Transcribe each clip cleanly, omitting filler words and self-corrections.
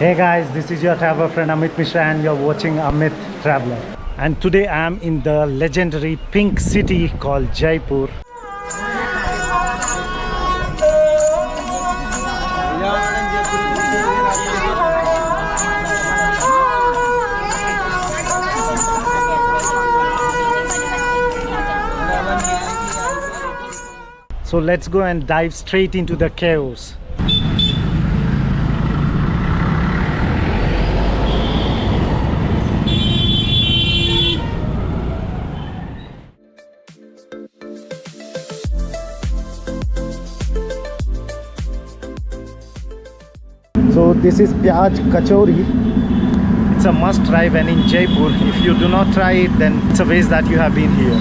Hey guys, this is your traveler friend Amit Mishra and you're watching Amit Traveler. And today I am in the legendary pink city called Jaipur. So let's go and dive straight into the chaos. So this is Pyaaz Kachori. It's a must try when in Jaipur. If you do not try it, then it's a waste that you have been here.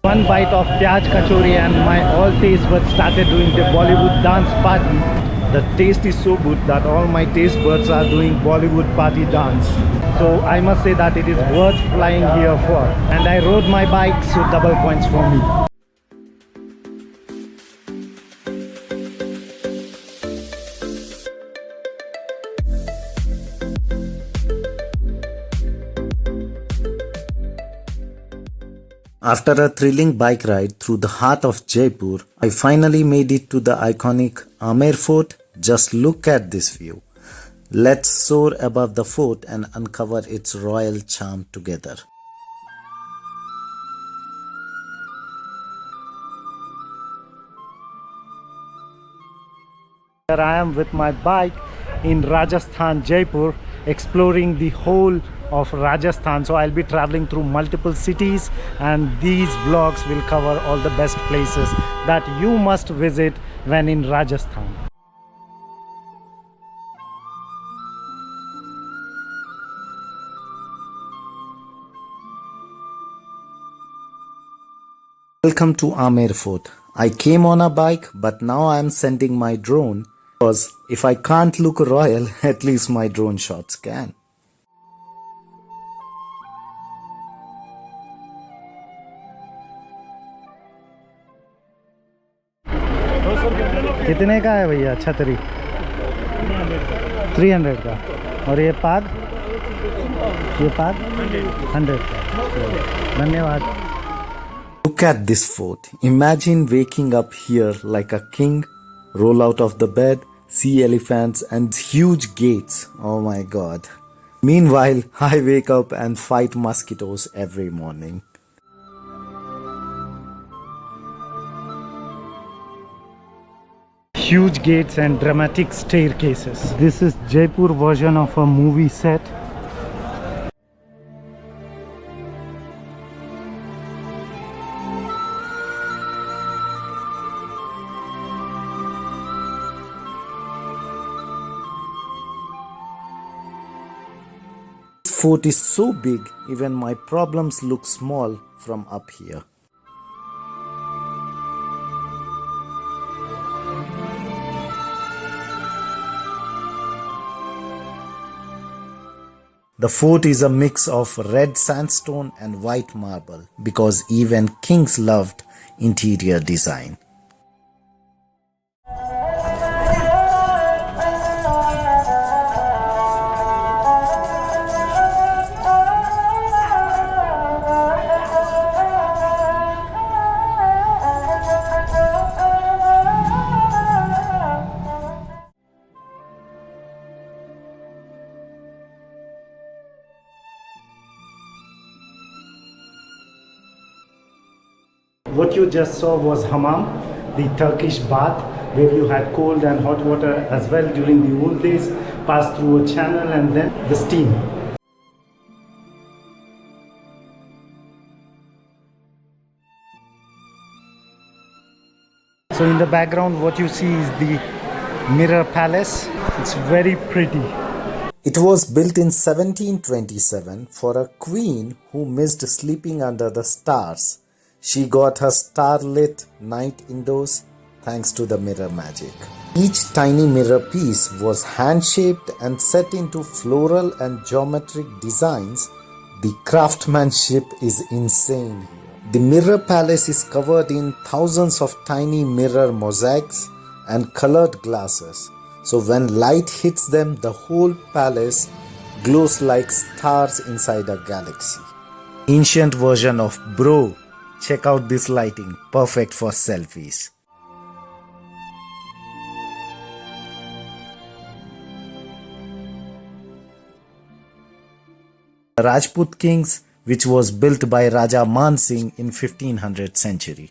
One bite of Pyaaz Kachori and my all taste buds started doing the Bollywood dance party. The taste is so good that all my taste buds are doing Bollywood party dance. So I must say that it is worth flying here for. And I rode my bike, so double points for me. After a thrilling bike ride through the heart of Jaipur, I finally made it to the iconic Amer Fort. Just look at this view. Let's soar above the fort and uncover its royal charm together. Here I am with my bike in Rajasthan, Jaipur, exploring the whole of Rajasthan. So I'll be traveling through multiple cities and these vlogs will cover all the best places that you must visit when in Rajasthan. Welcome to Amer Fort. I came on a bike, but now I am sending my drone because if I can't look royal, at least my drone shots can. कितने का है भैया छतरी? 300 का. और ये पाग? ये पाग 100 का. धन्यवाद. Look at this fort. Imagine waking up here like a king, roll out of the bed, see elephants and huge gates. Oh my god. Meanwhile, I wake up and fight mosquitoes every morning. Huge gates and dramatic staircases. This is Jaipur version of a movie set. This fort is so big, even my problems look small from up here. The fort is a mix of red sandstone and white marble because even kings loved interior design. What you just saw was hammam, the Turkish bath, where you had cold and hot water as well during the old days, passed through a channel and then the steam. So in the background what you see is the mirror palace. It's very pretty. It was built in 1727 for a queen who missed sleeping under the stars. She got her starlit night indoors thanks to the mirror magic. Each tiny mirror piece was hand-shaped and set into floral and geometric designs. The craftsmanship is insane here. The mirror palace is covered in thousands of tiny mirror mosaics and colored glasses. So when light hits them, the whole palace glows like stars inside a galaxy. Ancient version of bro. Check out this lighting, perfect for selfies. The Rajput Kings, which was built by Raja Man Singh in 1500th century.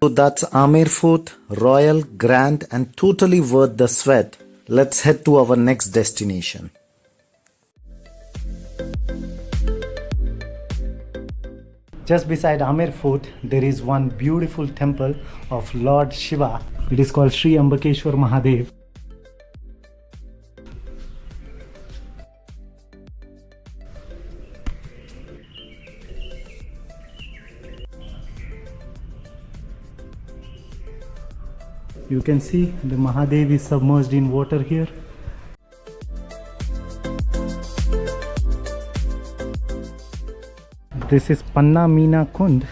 So that's Amer Fort, royal, grand and totally worth the sweat. Let's head to our next destination. Just beside Amer Fort, there is one beautiful temple of Lord Shiva. It is called Sri Ambakeshwar Mahadev. You can see the Mahadev is submerged in water here. This is Panna Meena Ka Kund,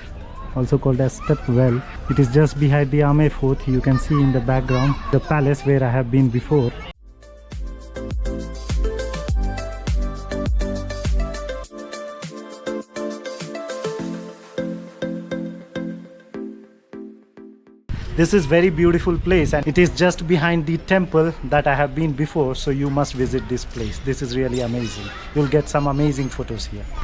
also called as stepwell. It is just behind the Amer Fort. You can see in the background the palace where I have been before. This is very beautiful place and it is just behind the temple that I have been before, so you must visit this place. This is really amazing. You'll get some amazing photos here.